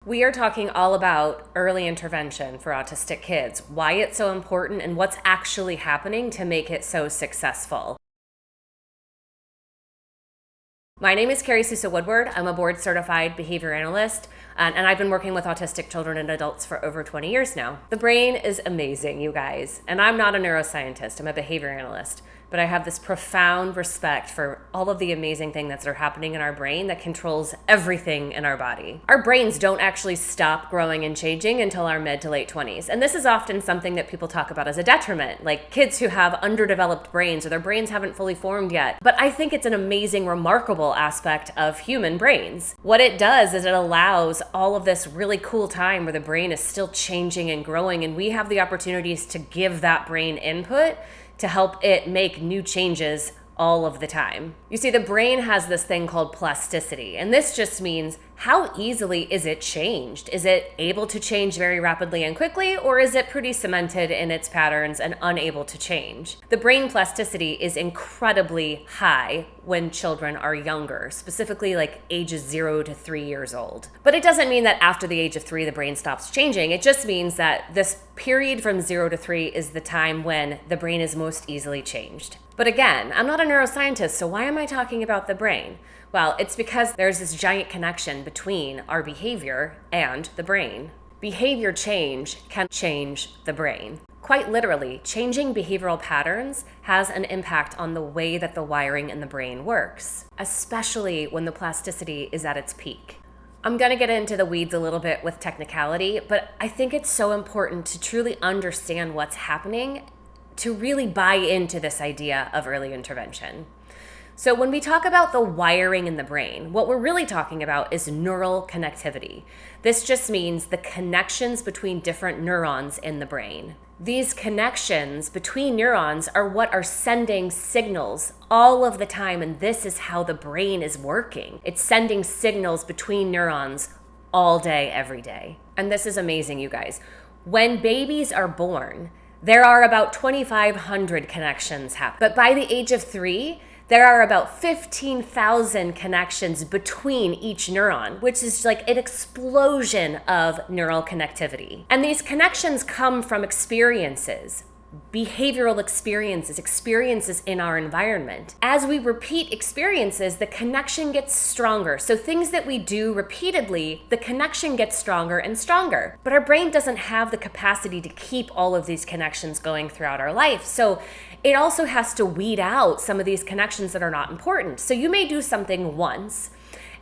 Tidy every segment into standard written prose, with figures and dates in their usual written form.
We are talking all about early intervention for autistic kids, why it's so important, and what's actually happening to make it so successful. My name is Carrie Sousa Woodward. I'm a board certified behavior analyst, and I've been working with autistic children and adults for over 20 years now. The brain is amazing, you guys, and I'm not a neuroscientist, I'm a behavior analyst. But I have this profound respect for all of the amazing things that are happening in our brain that controls everything in our body. Our brains don't actually stop growing and changing until our mid to late 20s. And this is often something that people talk about as a detriment, like kids who have underdeveloped brains or their brains haven't fully formed yet. But I think it's an amazing, remarkable aspect of human brains. What it does is it allows all of this really cool time where the brain is still changing and growing, and we have the opportunities to give that brain input to help it make new changes all of the time. You see, the brain has this thing called plasticity, and this just means how easily is it changed? Is it able to change very rapidly and quickly, or is it pretty cemented in its patterns and unable to change? The brain plasticity is incredibly high when children are younger, specifically like ages 0 to 3 years old. But it doesn't mean that after the age of 3 the brain stops changing. It just means that this period from 0 to 3 is the time when the brain is most easily changed. But again, I'm not a neuroscientist, so why am I talking about the brain? Well, it's because there's this giant connection between our behavior and the brain. Behavior change can change the brain. Quite literally, changing behavioral patterns has an impact on the way that the wiring in the brain works, especially when the plasticity is at its peak. I'm going to get into the weeds a little bit with technicality, but I think it's so important to truly understand what's happening to really buy into this idea of early intervention. So when we talk about the wiring in the brain, what we're really talking about is neural connectivity. This just means the connections between different neurons in the brain. These connections between neurons are what are sending signals all of the time, and this is how the brain is working. It's sending signals between neurons all day, every day. And this is amazing, you guys. When babies are born, there are about 2,500 connections happening. But by the age of 3, there are about 15,000 connections between each neuron, which is like an explosion of neural connectivity. And these connections come from experiences, behavioral experiences in our environment. As we repeat experiences, the connection gets stronger. So things that we do repeatedly, the connection gets stronger and stronger. But our brain doesn't have the capacity to keep all of these connections going throughout our life. So it also has to weed out some of these connections that are not important. So you may do something once,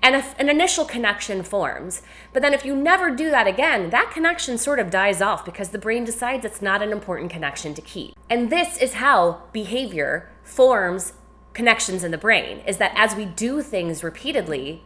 and if an initial connection forms, but then if you never do that again, that connection sort of dies off because the brain decides it's not an important connection to keep. And this is how behavior forms connections in the brain, is that as we do things repeatedly,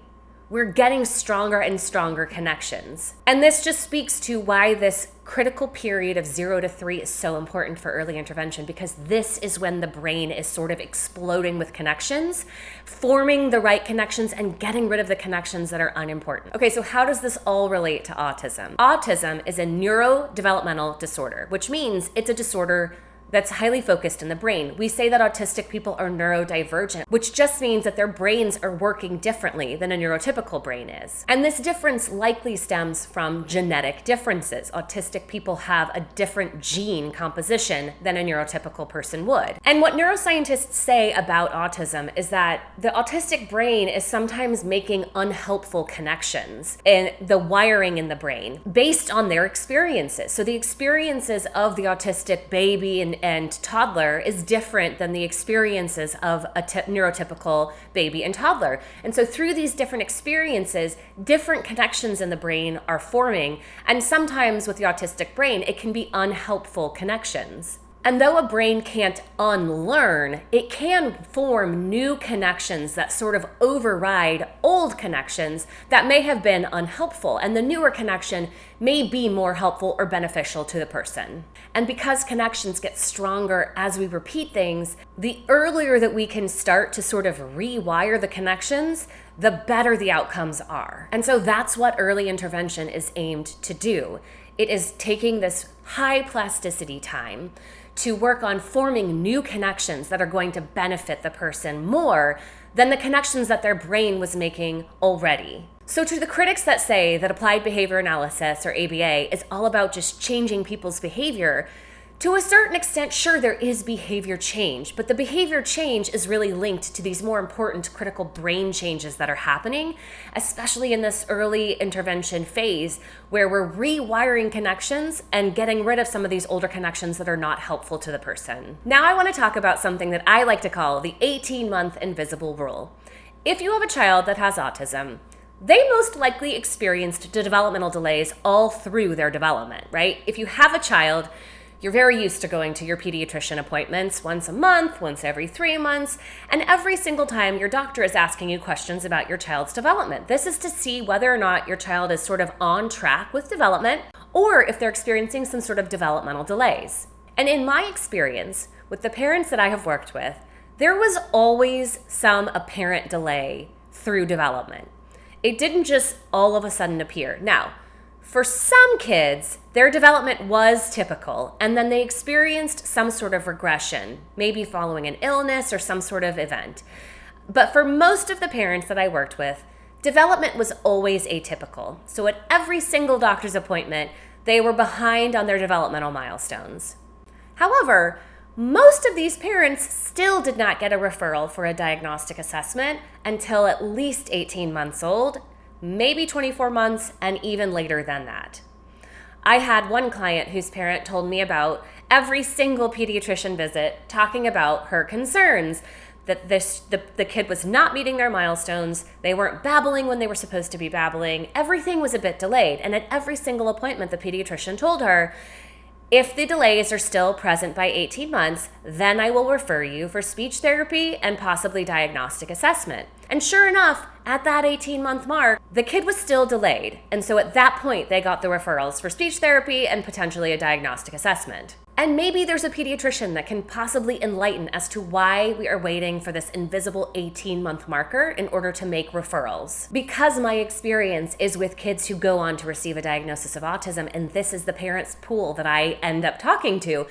we're getting stronger and stronger connections. And this just speaks to why this critical period of 0 to 3 is so important for early intervention, because this is when the brain is sort of exploding with connections, forming the right connections and getting rid of the connections that are unimportant. Okay, so how does this all relate to autism? Autism is a neurodevelopmental disorder, which means it's a disorder that's highly focused in the brain. We say that autistic people are neurodivergent, which just means that their brains are working differently than a neurotypical brain is. And this difference likely stems from genetic differences. Autistic people have a different gene composition than a neurotypical person would. And what neuroscientists say about autism is that the autistic brain is sometimes making unhelpful connections in the wiring in the brain based on their experiences. So the experiences of the autistic baby and toddler is different than the experiences of a neurotypical baby and toddler. And so through these different experiences, different connections in the brain are forming. And sometimes with the autistic brain, it can be unhelpful connections. And though a brain can't unlearn, it can form new connections that sort of override old connections that may have been unhelpful. And the newer connection may be more helpful or beneficial to the person. And because connections get stronger as we repeat things, the earlier that we can start to sort of rewire the connections, the better the outcomes are. And so that's what early intervention is aimed to do. It is taking this high plasticity time to work on forming new connections that are going to benefit the person more than the connections that their brain was making already. So to the critics that say that applied behavior analysis, or ABA, is all about just changing people's behavior, to a certain extent, sure, there is behavior change, but the behavior change is really linked to these more important critical brain changes that are happening, especially in this early intervention phase where we're rewiring connections and getting rid of some of these older connections that are not helpful to the person. Now I want to talk about something that I like to call the 18-month invisible rule. If you have a child that has autism, they most likely experienced developmental delays all through their development, right? If you have a child, you're very used to going to your pediatrician appointments once a month, once every 3 months, and every single time your doctor is asking you questions about your child's development. This is to see whether or not your child is sort of on track with development or if they're experiencing some sort of developmental delays. And in my experience, with the parents that I have worked with, there was always some apparent delay through development. It didn't just all of a sudden appear. Now, for some kids, their development was typical, and then they experienced some sort of regression, maybe following an illness or some sort of event. But for most of the parents that I worked with, development was always atypical. So at every single doctor's appointment, they were behind on their developmental milestones. However, most of these parents still did not get a referral for a diagnostic assessment until at least 18 months old, maybe 24 months, and even later than that. I had one client whose parent told me about every single pediatrician visit talking about her concerns, that the kid was not meeting their milestones, they weren't babbling when they were supposed to be babbling, everything was a bit delayed, and at every single appointment the pediatrician told her, if the delays are still present by 18 months, then I will refer you for speech therapy and possibly diagnostic assessment. And sure enough, at that 18-month mark, the kid was still delayed. And so at that point, they got the referrals for speech therapy and potentially a diagnostic assessment. And maybe there's a pediatrician that can possibly enlighten as to why we are waiting for this invisible 18-month marker in order to make referrals. Because my experience is with kids who go on to receive a diagnosis of autism, and this is the parents' pool that I end up talking to,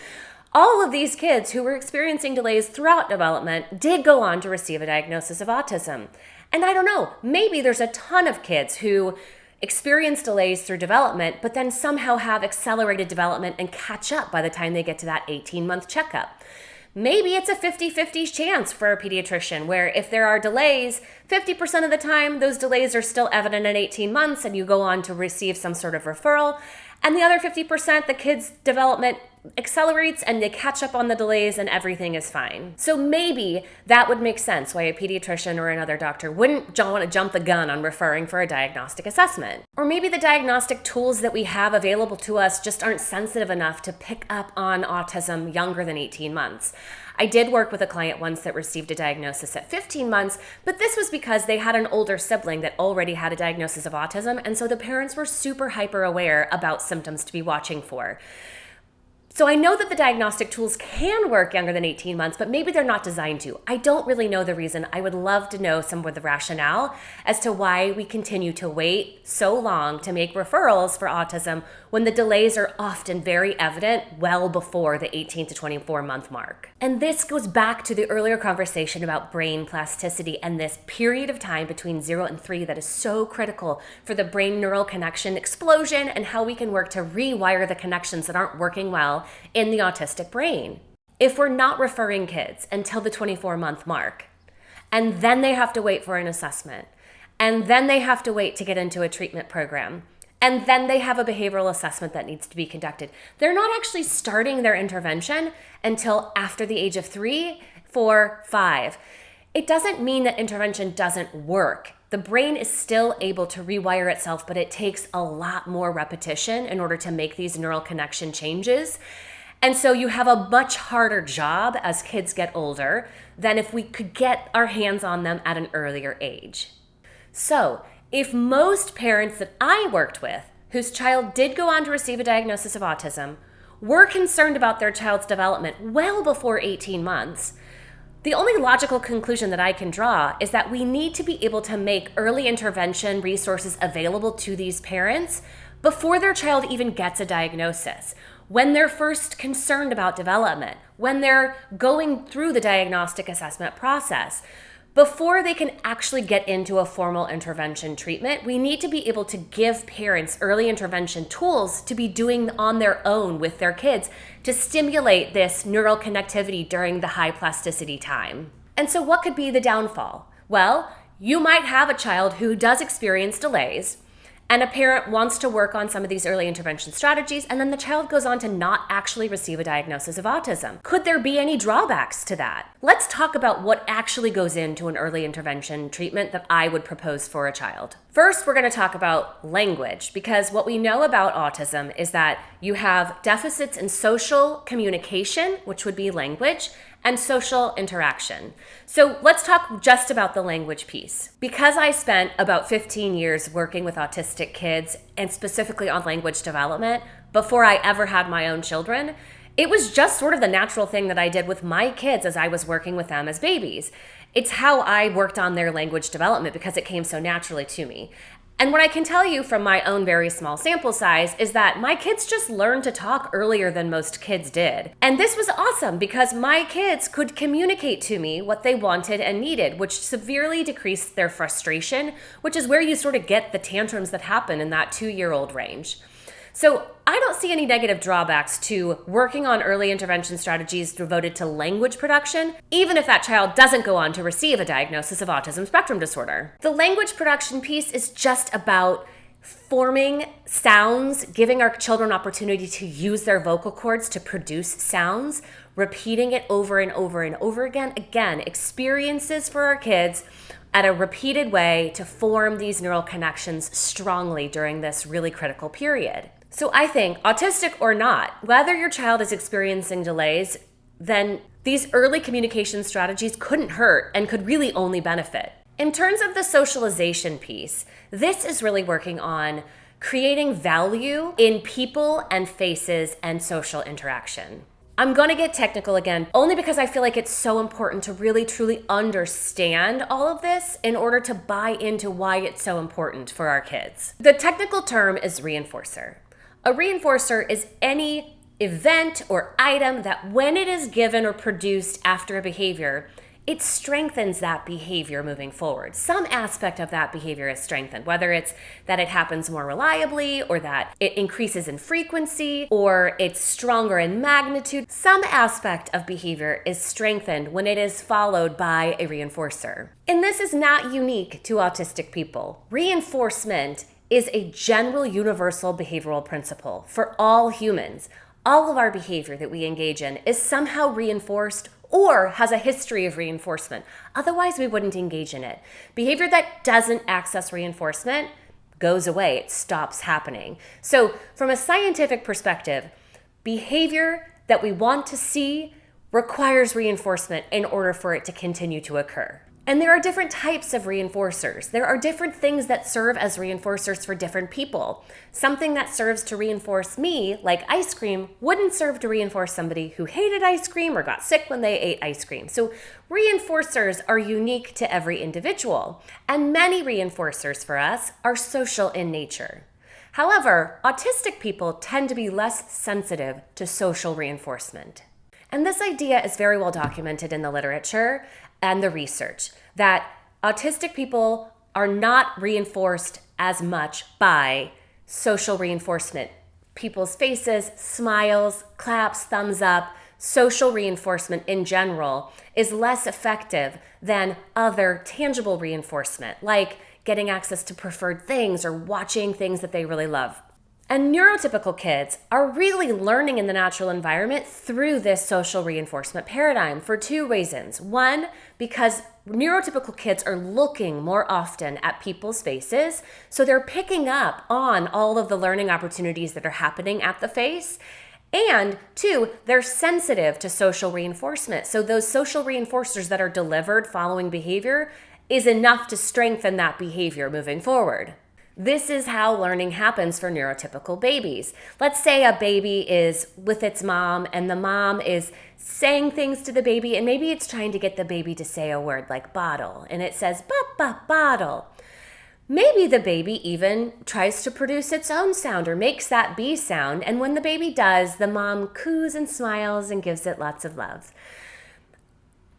all of these kids who were experiencing delays throughout development did go on to receive a diagnosis of autism. And I don't know, maybe there's a ton of kids who experience delays through development, but then somehow have accelerated development and catch up by the time they get to that 18-month checkup. Maybe it's a 50-50 chance for a pediatrician where if there are delays, 50% of the time those delays are still evident at 18 months and you go on to receive some sort of referral. And the other 50%, the kid's development accelerates and they catch up on the delays and everything is fine. So maybe that would make sense why a pediatrician or another doctor wouldn't want to jump the gun on referring for a diagnostic assessment. Or maybe the diagnostic tools that we have available to us just aren't sensitive enough to pick up on autism younger than 18 months. I did work with a client once that received a diagnosis at 15 months, but this was because they had an older sibling that already had a diagnosis of autism, and so the parents were super hyper aware about symptoms to be watching for. So I know that the diagnostic tools can work younger than 18 months, but maybe they're not designed to. I don't really know the reason. I would love to know some of the rationale as to why we continue to wait so long to make referrals for autism when the delays are often very evident well before the 18 to 24 month mark. And this goes back to the earlier conversation about brain plasticity and this period of time between 0 and 3 that is so critical for the brain neural connection explosion and how we can work to rewire the connections that aren't working well in the autistic brain. If we're not referring kids until the 24-month mark, and then they have to wait for an assessment, and then they have to wait to get into a treatment program, and then they have a behavioral assessment that needs to be conducted, they're not actually starting their intervention until after the age of 3, 4, 5. It doesn't mean that intervention doesn't work. The brain is still able to rewire itself, but it takes a lot more repetition in order to make these neural connection changes. And so you have a much harder job as kids get older than if we could get our hands on them at an earlier age. So if most parents that I worked with whose child did go on to receive a diagnosis of autism were concerned about their child's development well before 18 months, the only logical conclusion that I can draw is that we need to be able to make early intervention resources available to these parents before their child even gets a diagnosis, when they're first concerned about development, when they're going through the diagnostic assessment process. Before they can actually get into a formal intervention treatment, we need to be able to give parents early intervention tools to be doing on their own with their kids to stimulate this neural connectivity during the high plasticity time. And so what could be the downfall? Well, you might have a child who does experience delays, and a parent wants to work on some of these early intervention strategies, and then the child goes on to not actually receive a diagnosis of autism. Could there be any drawbacks to that? Let's talk about what actually goes into an early intervention treatment that I would propose for a child. First, we're going to talk about language, because what we know about autism is that you have deficits in social communication, which would be language, and social interaction. So let's talk just about the language piece. Because I spent about 15 years working with autistic kids and specifically on language development before I ever had my own children, it was just sort of the natural thing that I did with my kids as I was working with them as babies. It's how I worked on their language development because it came so naturally to me. And what I can tell you from my own very small sample size is that my kids just learned to talk earlier than most kids did. And this was awesome because my kids could communicate to me what they wanted and needed, which severely decreased their frustration, which is where you sort of get the tantrums that happen in that 2-year-old range. So I don't see any negative drawbacks to working on early intervention strategies devoted to language production, even if that child doesn't go on to receive a diagnosis of autism spectrum disorder. The language production piece is just about forming sounds, giving our children opportunity to use their vocal cords to produce sounds, repeating it over and over and over again. Again, experiences for our kids at a repeated way to form these neural connections strongly during this really critical period. So I think, autistic or not, whether your child is experiencing delays, then these early communication strategies couldn't hurt and could really only benefit. In terms of the socialization piece, this is really working on creating value in people and faces and social interaction. I'm going to get technical again, only because I feel like it's so important to really truly understand all of this in order to buy into why it's so important for our kids. The technical term is reinforcer. A reinforcer is any event or item that when it is given or produced after a behavior, it strengthens that behavior moving forward. Some aspect of that behavior is strengthened, whether it's that it happens more reliably or that it increases in frequency or it's stronger in magnitude. Some aspect of behavior is strengthened when it is followed by a reinforcer. And this is not unique to autistic people. Reinforcement is a general universal behavioral principle for all humans. All of our behavior that we engage in is somehow reinforced or has a history of reinforcement. Otherwise, we wouldn't engage in it. Behavior that doesn't access reinforcement goes away. It stops happening. So from a scientific perspective, behavior that we want to see requires reinforcement in order for it to continue to occur. And there are different types of reinforcers. There are different things that serve as reinforcers for different people. Something that serves to reinforce me, like ice cream, wouldn't serve to reinforce somebody who hated ice cream or got sick when they ate ice cream. So reinforcers are unique to every individual. And many reinforcers for us are social in nature. However, autistic people tend to be less sensitive to social reinforcement. And this idea is very well documented in the literature and the research, that autistic people are not reinforced as much by social reinforcement. People's faces, smiles, claps, thumbs up, social reinforcement in general is less effective than other tangible reinforcement, like getting access to preferred things or watching things that they really love. And neurotypical kids are really learning in the natural environment through this social reinforcement paradigm for two reasons. One, because neurotypical kids are looking more often at people's faces, so they're picking up on all of the learning opportunities that are happening at the face. And two, they're sensitive to social reinforcement. So those social reinforcers that are delivered following behavior is enough to strengthen that behavior moving forward. This is how learning happens for neurotypical babies. Let's say a baby is with its mom and the mom is saying things to the baby and maybe it's trying to get the baby to say a word like bottle and it says bottle. Maybe the baby even tries to produce its own sound or makes that B sound, and when the baby does, the mom coos and smiles and gives it lots of love.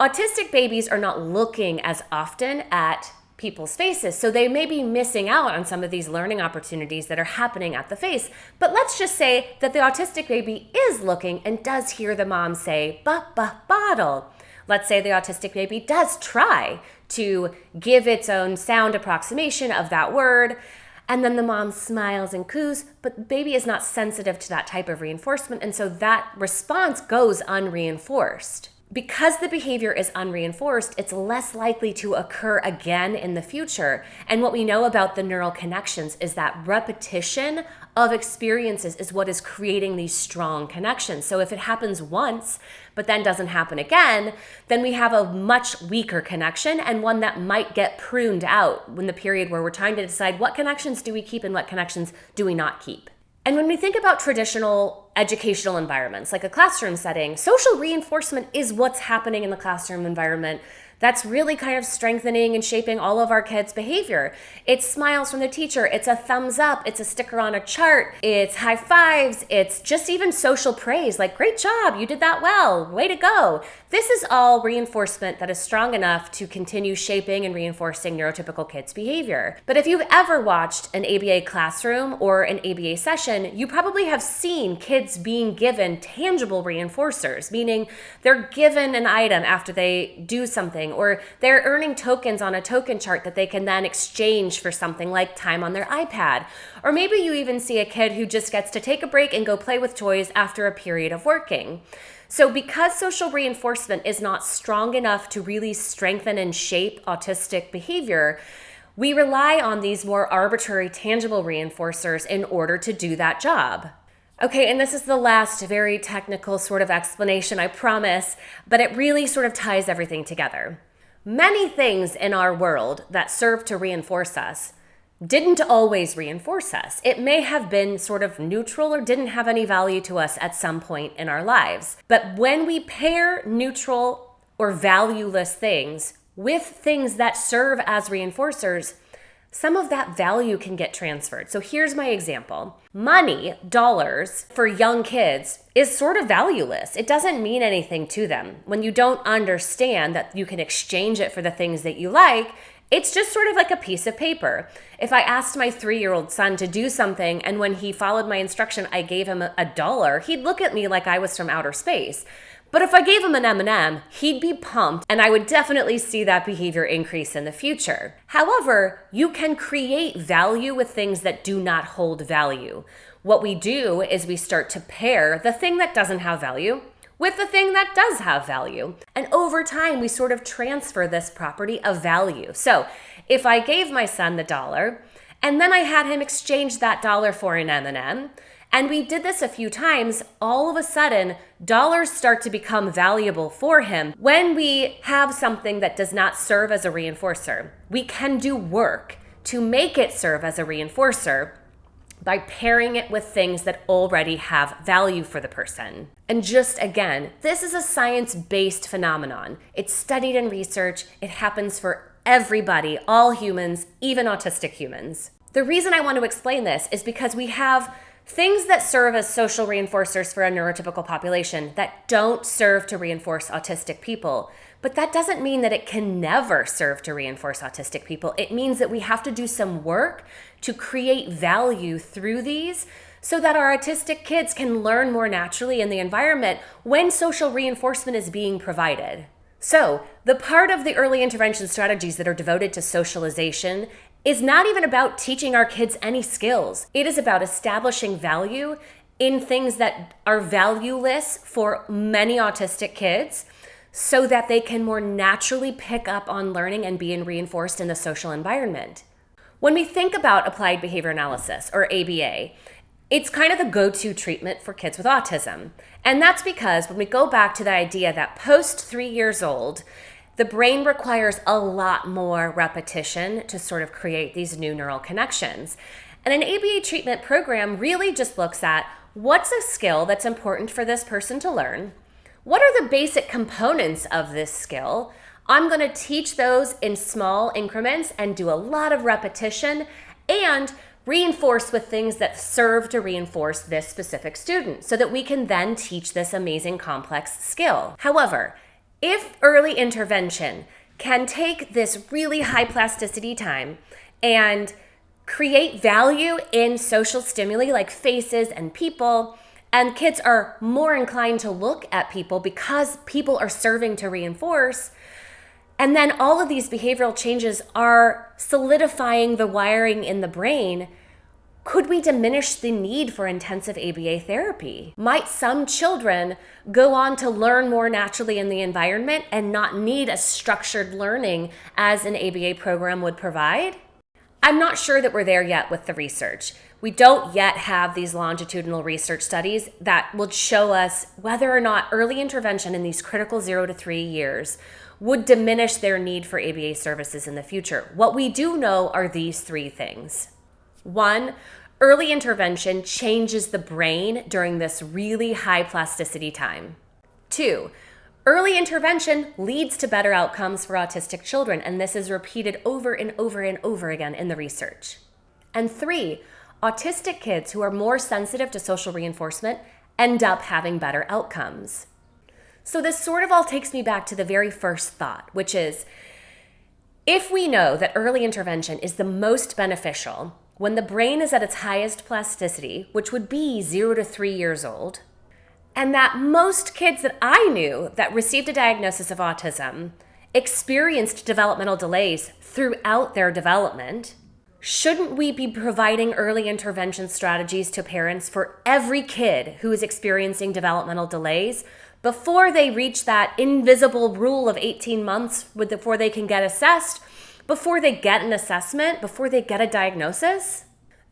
Autistic babies are not looking as often at people's faces, so they may be missing out on some of these learning opportunities that are happening at the face. But let's just say that the autistic baby is looking and does hear the mom say, bottle. Let's say the autistic baby does try to give its own sound approximation of that word, and then the mom smiles and coos, but the baby is not sensitive to that type of reinforcement, and so that response goes unreinforced. Because the behavior is unreinforced, it's less likely to occur again in the future. And what we know about the neural connections is that repetition of experiences is what is creating these strong connections. So if it happens once, but then doesn't happen again, then we have a much weaker connection, and one that might get pruned out in the period where we're trying to decide what connections do we keep and what connections do we not keep. And when we think about traditional educational environments, like a classroom setting, social reinforcement is what's happening in the classroom environment that's really kind of strengthening and shaping all of our kids' behavior. It's smiles from the teacher, it's a thumbs up, it's a sticker on a chart, it's high fives, it's just even social praise, like, great job, you did that well, way to go. This is all reinforcement that is strong enough to continue shaping and reinforcing neurotypical kids' behavior. But if you've ever watched an ABA classroom or an ABA session, you probably have seen kids being given tangible reinforcers, meaning they're given an item after they do something, or they're earning tokens on a token chart that they can then exchange for something like time on their iPad. Or maybe you even see a kid who just gets to take a break and go play with toys after a period of working. So because social reinforcement is not strong enough to really strengthen and shape autistic behavior, we rely on these more arbitrary, tangible reinforcers in order to do that job. Okay, and this is the last very technical sort of explanation, I promise, but it really sort of ties everything together. Many things in our world that serve to reinforce us didn't always reinforce us. It may have been sort of neutral or didn't have any value to us at some point in our lives. But when we pair neutral or valueless things with things that serve as reinforcers, some of that value can get transferred. So here's my example. Money, dollars, for young kids is sort of valueless. It doesn't mean anything to them. When you don't understand that you can exchange it for the things that you like, it's just sort of like a piece of paper. If I asked my 3-year-old son to do something, and when he followed my instruction, I gave him $1, he'd look at me like I was from outer space. But if I gave him an M&M, he'd be pumped, and I would definitely see that behavior increase in the future. However, you can create value with things that do not hold value. What we do is we start to pair the thing that doesn't have value with the thing that does have value. And over time, we sort of transfer this property of value. So if I gave my son the $1, and then I had him exchange that $1 for an M&M, and we did this a few times, all of a sudden, dollars start to become valuable for him. When we have something that does not serve as a reinforcer, we can do work to make it serve as a reinforcer by pairing it with things that already have value for the person. And just again, this is a science-based phenomenon. It's studied in research. It happens for everybody, all humans, even autistic humans. The reason I want to explain this is because we have things that serve as social reinforcers for a neurotypical population that don't serve to reinforce autistic people. But that doesn't mean that it can never serve to reinforce autistic people. It means that we have to do some work to create value through these so that our autistic kids can learn more naturally in the environment when social reinforcement is being provided. So, the part of the early intervention strategies that are devoted to socialization is not even about teaching our kids any skills. It is about establishing value in things that are valueless for many autistic kids so that they can more naturally pick up on learning and being reinforced in the social environment. When we think about applied behavior analysis, or ABA, it's kind of the go-to treatment for kids with autism. And that's because when we go back to the idea that post 3 years old, the brain requires a lot more repetition to sort of create these new neural connections. And an ABA treatment program really just looks at what's a skill that's important for this person to learn. What are the basic components of this skill? I'm going to teach those in small increments and do a lot of repetition and reinforce with things that serve to reinforce this specific student so that we can then teach this amazing complex skill. However, If early intervention can take this really high plasticity time and create value in social stimuli like faces and people, and kids are more inclined to look at people because people are serving to reinforce, and then all of these behavioral changes are solidifying the wiring in the brain, could we diminish the need for intensive ABA therapy? Might some children go on to learn more naturally in the environment and not need a structured learning as an ABA program would provide? I'm not sure that we're there yet with the research. We don't yet have these longitudinal research studies that would show us whether or not early intervention in these critical 0 to 3 years would diminish their need for ABA services in the future. What we do know are these 3 things. 1, early intervention changes the brain during this really high plasticity time. 2, early intervention leads to better outcomes for autistic children, and this is repeated over and over and over again in the research. And 3, autistic kids who are more sensitive to social reinforcement end up having better outcomes. So this sort of all takes me back to the very first thought, which is, if we know that early intervention is the most beneficial when the brain is at its highest plasticity, which would be 0 to 3 years old, and that most kids that I knew that received a diagnosis of autism experienced developmental delays throughout their development, shouldn't we be providing early intervention strategies to parents for every kid who is experiencing developmental delays before they reach that invisible rule of 18 months before they can get assessed, before they get an assessment, before they get a diagnosis?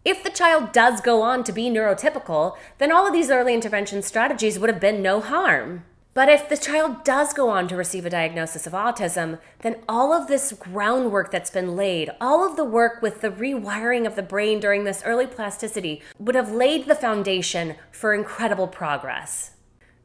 If the child does go on to be neurotypical, then all of these early intervention strategies would have been no harm. But if the child does go on to receive a diagnosis of autism, then all of this groundwork that's been laid, all of the work with the rewiring of the brain during this early plasticity would have laid the foundation for incredible progress.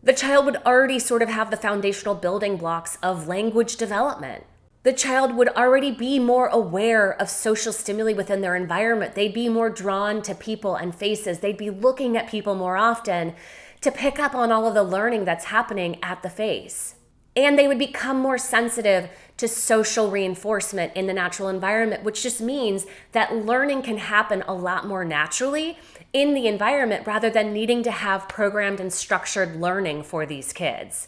The child would already sort of have the foundational building blocks of language development. The child would already be more aware of social stimuli within their environment. They'd be more drawn to people and faces. They'd be looking at people more often to pick up on all of the learning that's happening at the face. And they would become more sensitive to social reinforcement in the natural environment, which just means that learning can happen a lot more naturally in the environment rather than needing to have programmed and structured learning for these kids.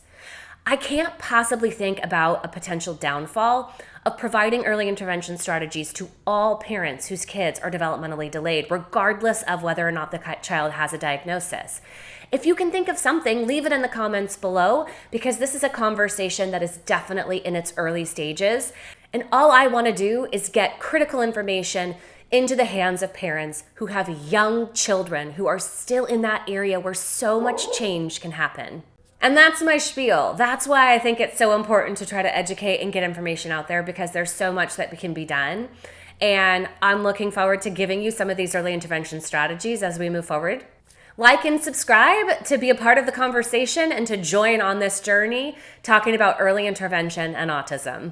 I can't possibly think about a potential downfall of providing early intervention strategies to all parents whose kids are developmentally delayed, regardless of whether or not the child has a diagnosis. If you can think of something, leave it in the comments below, because this is a conversation that is definitely in its early stages. And all I want to do is get critical information into the hands of parents who have young children who are still in that area where so much change can happen. And that's my spiel. That's why I think it's so important to try to educate and get information out there, because there's so much that can be done. And I'm looking forward to giving you some of these early intervention strategies as we move forward. Like and subscribe to be a part of the conversation and to join on this journey talking about early intervention and autism.